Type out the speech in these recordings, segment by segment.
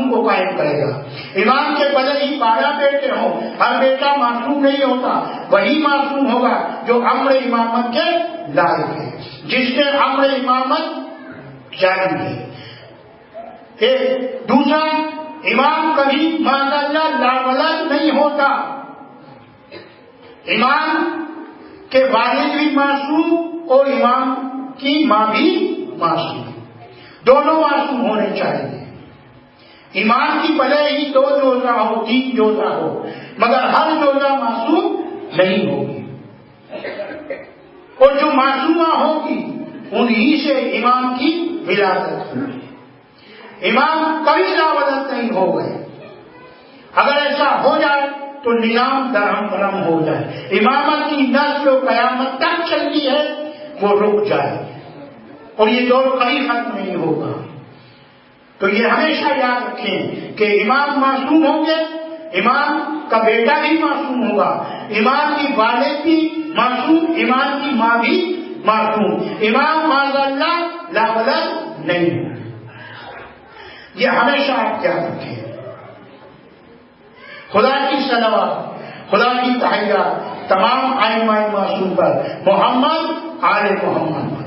معصوم کو قائم کرے گا. امام کے بھلے ہی 12 بیٹے ہوں، ہر بیٹا معصوم نہیں ہوتا. وہی معصوم ہوگا جو امر امامت کے لائق ہے، جس نے امر امامت جاری ہے. ایک دوسرا، امام کبھی معاذاللہ لاولد نہیں ہوتا. امام کے والد بھی معصوم اور امام کی ماں بھی معصوم، دونوں معصوم ہونے چاہیے. امام کی بھلے ہی 2 جوزہ ہو، 3 جوزہ ہو، مگر ہر جوزہ معصوم نہیں ہوگی. اور جو معصومہ ہوگی انہی سے امام کی ولادت ہوگی. امام کبھی لاولد نہیں ہو گئے. اگر ایسا ہو جائے تو نظام درہم برہم ہو جائے. امامت کی نسل و قیامت تک چلتی ہے، وہ رک جائے اور یہ دور کبھی ختم نہیں ہوگا. تو یہ ہمیشہ یاد رکھیں کہ امام معصوم ہوں گے، امام کا بیٹا بھی معصوم ہوگا، امام کی والد بھی معصوم، امام کی ماں بھی معصوم. امام معاذاللہ لاولد نہیں ہے. یہ ہمیشہ آپ یاد رکھیں. خدا کی صلوات، خدا کی تحیات تمام ائمہ معصوم پر، محمد آل محمد پر.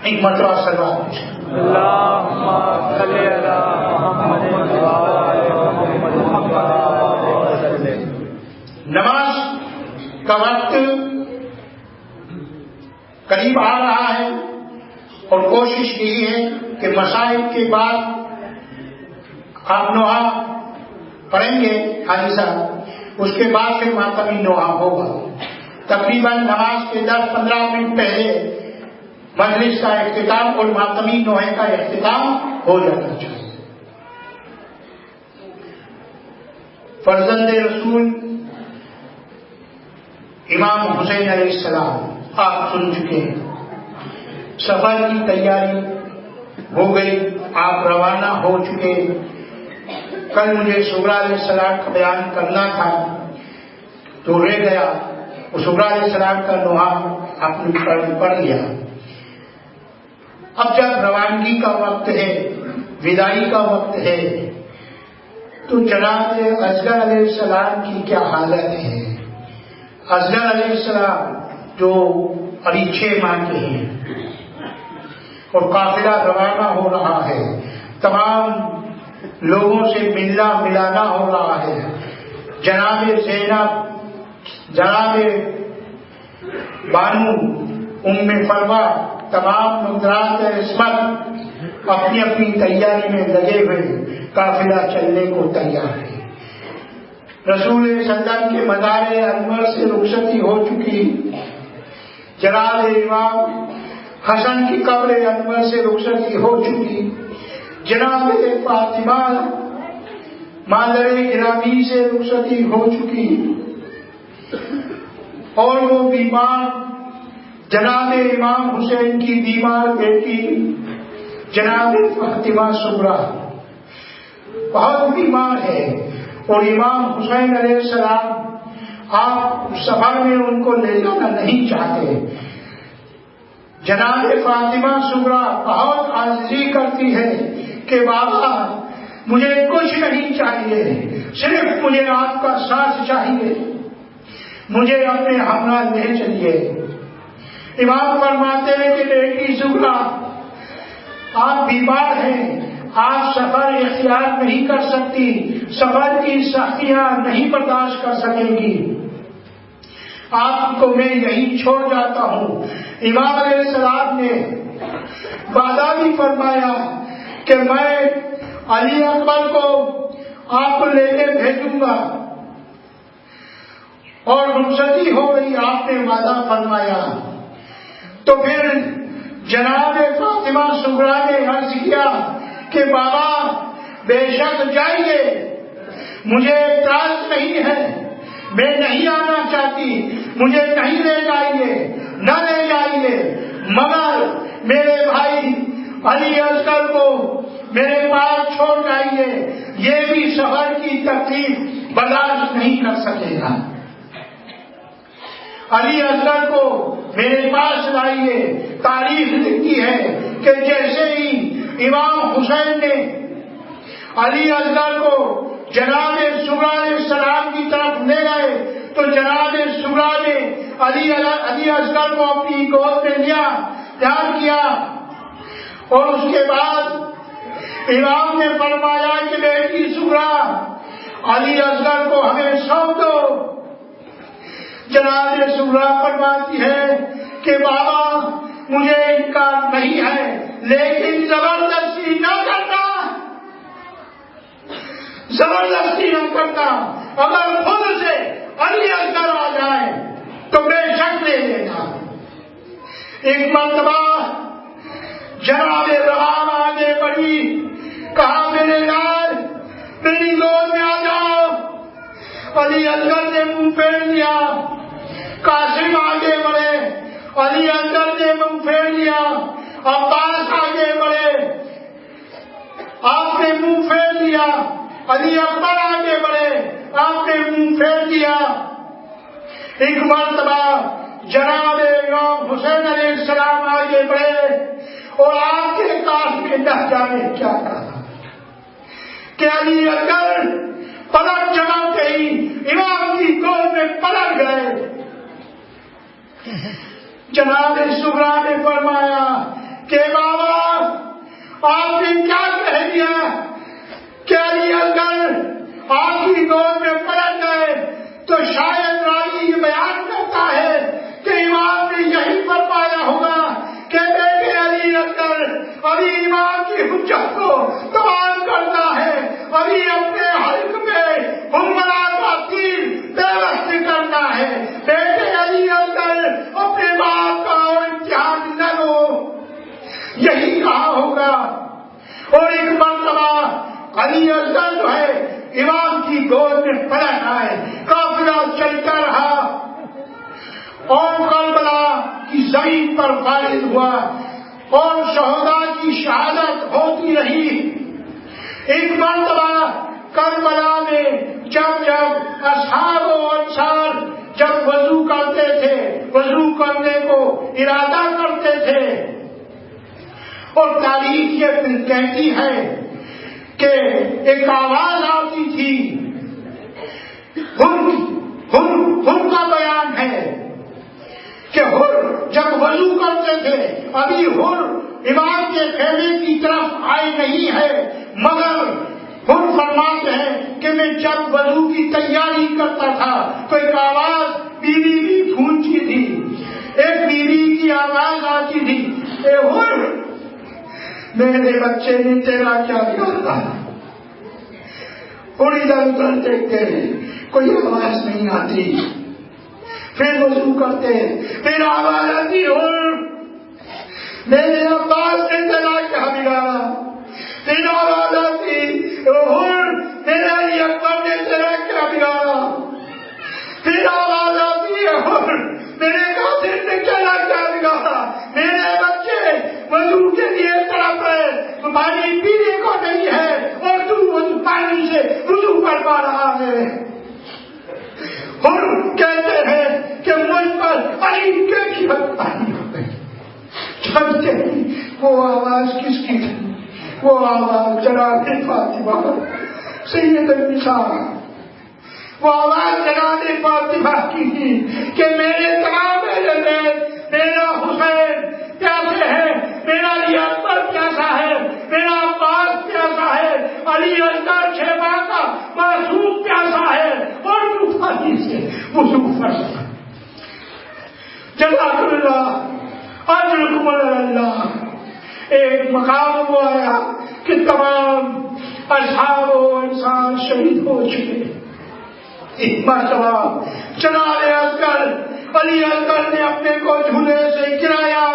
ایک مرتبہ صلوات اللہم صلی علی محمد وسلم. نماز کا وقت قریب آ رہا ہے اور کوشش یہی ہے کہ مسائل کے بعد آپ نوحہ پڑھیں گے حاجی صاحب، اس کے بعد پھر ماتمی نوحہ ہوگا. تقریباً نماز کے 10-15 منٹ پہلے مجلس کا اختتام اور ماتمی نوحے کا اختتام ہو جانا چاہیے. فرزند رسول امام حسین علیہ السلام آپ سن چکے ہیں. سفر کی تیاری ہو گئی، آپ روانہ ہو چکے. کل مجھے سغرا علیہ السلام کا بیان کرنا تھا تو رہ گیا. وہ سغرا علیہ السلام کا نوحہ آپ نے پڑھ لیا. اب جب روانگی کا وقت ہے، وداعی کا وقت ہے، تو جناب اصغر علیہ السلام کی کیا حالت ہے. اصغر علیہ السلام جو ابھی 6 ماہ کے ہیں اور قافلہ روانہ ہو رہا ہے، تمام لوگوں سے ملنا ملانا ہو رہا ہے. جناب زینب، جناب بانو، ام فروا، تمام مقدرات عصمت اپنی اپنی تیاری میں لگے ہوئے قافلہ چلنے کو تیار ہے. رسول صلی اللہ علیہ وسلم کے مزار انور سے رخصتی ہو چکی. جناب امام حسن کی قبر انور سے رخصتی ہو چکی. جناب فاطمہ مادر گرامی سے رخصتی ہو چکی. اور وہ بیمار جناب امام حسین کی بیمار بیٹی جناب فاطمہ صغرا بہت بیمار ہے، اور امام حسین علیہ السلام آپ سفر میں ان کو لے جانا نہیں چاہتے. جناب فاطمہ صغرا بہت عاجزی کرتی ہے کہ بابا مجھے کچھ نہیں چاہیے، صرف مجھے آپ کا ساتھ چاہیے، مجھے اپنے ہمراہ لے چلیے. امام فرماتے ہیں کہ بیٹی صغرا آپ بیمار ہیں، آپ سفر اختیار نہیں کر سکتی، سفر کی سختیاں نہیں برداشت کر سکیں گی، آپ کو میں یہیں چھوڑ جاتا ہوں. امام علیہ السلام نے وعدہ بھی فرمایا کہ میں علی اکبر کو آپ کو لے کے بھیجوں گا، اور رخصتی ہو گئی. آپ نے وعدہ فرمایا تو پھر جناب فاطمہ صغرا نے عرض کیا کہ بابا بے شک جائیے، مجھے اعتراض نہیں ہے، میں نہیں آنا چاہتی، مجھے نہیں لے جائیے، نہ لے جائیے، مگر میرے بھائی علی اصغر کو میرے پاس چھوڑ جائیے، یہ بھی سفر کی تکلیف برداشت نہیں کر سکے گا. علی اصغر کو میرے پاس لائیے. تاریخ لکھتی ہے کہ جیسے ہی امام حسین نے علی اصغر کو جناب صغرا علیہ السلام کی طرف لے گئے تو جناب صغرا نے علی اصغر کو اپنی گود میں لیا، پیار کیا، اور اس کے بعد امام نے فرمایا کہ بیٹی صغرا علی اصغر کو ہمیں سونپ دو۔ جناب صغرا فرماتی ہے کہ بابا مجھے انکار نہیں ہے، لیکن زبردستی نہ کرنا، زبردستی نہ کرنا، اگر خود سے علی اصغر آ جائے تو بے شک لے لینا۔ ایک مرتبہ جناب رحام آگے بڑھی، کہا میرے لال میری گود میں آ جاؤ۔ علی اصغر نے منہ پھیر لیا۔ قاسم آگے بڑھے، علی اصغر نے منہ پھیر لیا۔ عباس آگے بڑھے، آپ نے منہ پھیر لیا۔ علی اکبر آگے بڑھے، آپ نے منہ پھیر لیا۔ ایک مرتبہ جناب امام حسین علیہ السلام آگے بڑھے اور آپ کے کاش میں لہجہ میں کیا کہا کہ علی اکبر پلک جماتے ہی امام کی گود میں پلٹ گئے۔ جناب صغرا نے فرمایا کہ بابا آپ نے کیا کہہ دیا کہ علی اصغر آپ کی گود میں پلٹ گئے؟ تو شاید راوی یہ بیان کرتا ہے کہ امام نے یہی فرمایا ہوگا کہ بیٹے علی اصغر ابھی امام کی حجت کو تمام کرتا ہے، ابھی اپنے حلق میں حملہ کا تیر پیوست کرنا ہے۔ بیٹے علی اصغر اپنے باپ کا امتحان نہ لو، یہی کہا ہوگا۔ اور ایک مرتبہ علی اصغر جو ہے امام کی گود میں پلٹ آئے، قافلہ چلتا رہا اور کربلا کی زمین پر فارغ ہوا اور شہداء کی شہادت ہوتی رہی۔ ایک مرتبہ کربلا میں جب اصحاب و انصار جب وضو کرتے تھے، وضو کرنے کو ارادہ کرتے تھے، اور تاریخ یہ کہتی ہے کہ ایک آواز آتی تھی، ہن کا بیان ہے کہ ہر جب وضو کرتے تھے، ابھی ہر امام کے خیمے کی طرف آئے نہیں ہے، مگر ہر فرماتے ہیں کہ میں جب وضو کی تیاری کرتا تھا تو ایک آواز بیوی کی گونجتی تھی، ایک بیوی کی آواز آتی تھی، اے ہر میرے بچے نے تیرا کیا بگاڑا؟ اور ادھر ادھر دیکھتے ہیں، کوئی آواز نہیں آتی۔ پھر وضو کرتے ہیں، پھر آواز آتی، اور میرے عباس نے تیرا کیا بگاڑا؟ پھر آواز آتی، اور میرے علی اکبر نے تیرا کیا بگاڑا؟ پھر آواز آتی ہے، اور میرے قاسم نے تیرا کیا بگاڑا؟ میرے بچے وضو کے لیے تڑپ رہے، پانی پینے کو نہیں ہے اور تو پانی سے وضو کروا رہا ہے۔ اور کہتے ہیں کہ مجھ پر علی کی پانی ہو گئی۔ جانتے ہیں وہ آواز کس کی تھی؟ وہ آواز جناب فاطمہ سید النساء، وہ آواز جناب فاطمہ کی تھی کہ میرے تمام میرا حسین پیاسے ہے، میرا علی اکبر پیاسا ہے، میرا عباس پیاسا ہے، علی اصغر شیبہ کا معصوم پیاسا ہے، اور تو پانی سے وضو فرما۔ جزاک اللہ اجرکم اللہ۔ ایک مقام وہ آیا کہ تمام اصحاب و انسان شہید ہو چکے۔ ایک مرتبہ جناب اصغر علی اصغر نے اپنے کو جھولے سے گرایا،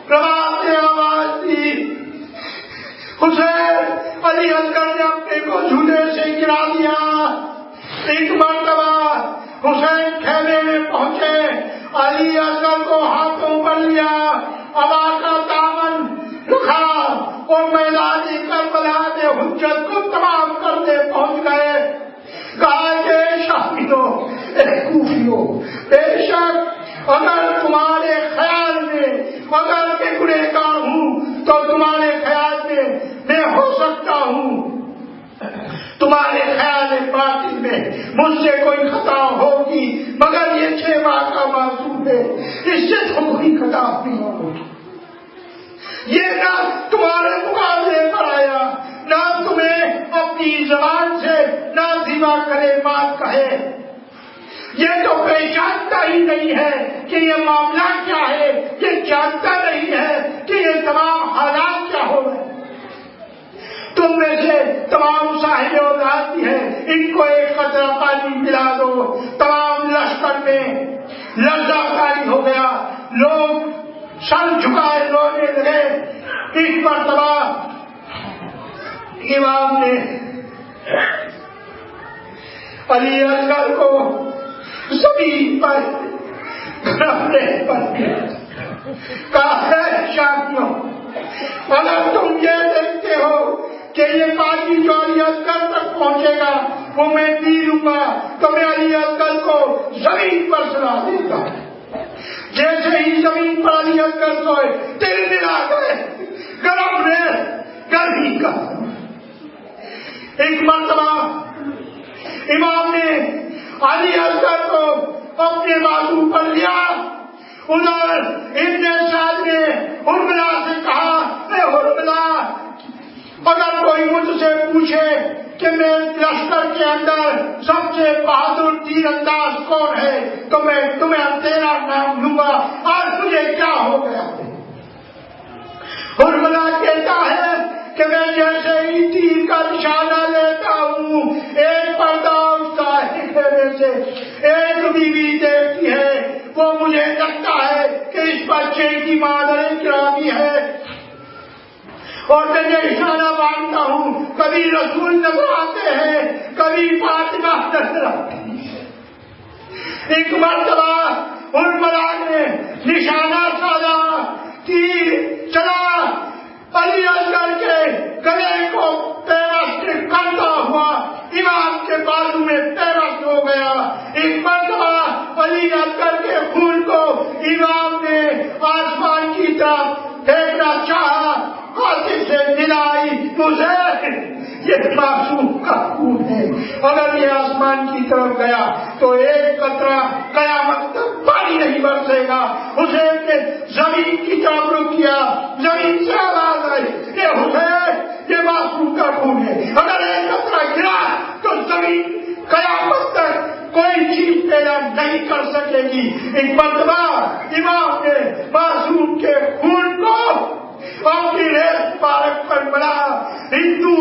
رواق نے آواز دی، حسین علی اصغر نے اپنے کو جھولے سے گرا دیا۔ ایک مرتبہ حسین خیمے میں پہنچے، علی اصغر کو ہاتھوں پر لیا، ابا کا دامن رکھا اور میدان کربلا میں حجت کو تمام کرتے پہنچ گئے۔ کہا کہ شاہدوں، کوفیوں، بے شک اگر تمہارے خیال میں اگر میں گنہگار ہوں تو تمہارے خیال میں میں ہو سکتا ہوں خیال باطن میں مجھ سے کوئی خطا ہوگی، مگر یہ 6 ماہ کا معصوم ہے، اس سے تو کوئی خطا نہیں ہوگی۔ یہ نہ تمہارے مقابلے پر آیا، نہ تمہیں اپنی زبان سے نازیبا کلمات کہے، یہ تو پہچانتا ہی نہیں ہے کہ یہ معاملہ کیا ہے، یہ جانتا نہیں ہے کہ یہ تمام حالات کیا ہو رہے ہیں۔ تم میں سے تمام صاحب اولاد بھی ہیں، ان کو ایک قطرہ پانی پلا دو۔ تمام لشکر میں لرزہ طاری ہو گیا، لوگ سر جھکائے رونے لگے۔ ایک مرتبہ امام نے علی اصغر کو زمین پر گھرنے پر کہا ہے شادیوں، اگر تم یہ دیکھتے ہو کہ یہ پانی جو علی اصغر تک پہنچے گا وہ میں پی لوں گا تو میں علی اصغر کو زمین پر سلا دوں گا۔ جیسے ہی زمین پر علی اصغر سوئے تل ملا گئے، گرم رہے گرمی کا۔ ایک مرتبہ امام نے علی اصغر کو اپنے بازو پر لیا، ادھر ابن سعد نے حرملہ سے کہا، اے حرملہ، اگر کوئی مجھ سے پوچھے کہ میں لشکر کے اندر سب سے بہادر تیر انداز کون ہے تو میں تمہیں تیرا نام لوں گا، اور مجھے کیا ہو گیا؟ حرملہ کہتا ہے کہ میں جیسے ہی تیر کا نشانہ لیتا ہوں، ایک پردہ اٹھتا ہے میرے سے، ایک بیوی دیکھتی ہے، وہ مجھے لگتا ہے کہ اس بچے کی مادر گرامی ہے، اور میں یہ اشارہ مانتا ہوں، کبھی رسول نظر آتے ہیں، کبھی فاطمہ نظر آتی ہے۔ ایک مرتبہ حرملہ نے نشانہ سازا، تیر چلا، علی اصغر کے گلے کو پیوست کرتا ہوا امام کے بازو میں پیوست ہو گیا۔ ایک مرتبہ علی اصغر کے خون کو امام نے آسمان کی طرف پھینکنا چاہا، ہاتھ سے دلائی مجھے یہ معصوم کا خون ہے، اگر یہ آسمان کی طرف گیا تو ایک قطرہ قیامت تک پانی نہیں برسے گا۔ حسین نے زمین کی طرف رخ کیا، زمین سے آواز آئی، یہ حسین یہ معصوم کا خون ہے، اگر ایک قطرہ گرا تو زمین قیامت تک کوئی چیز پیدا نہیں کر سکے گی۔ ایک مرتبہ امام نے معصوم کے خون کو اپنی ریت پارک پر بنا، ہندو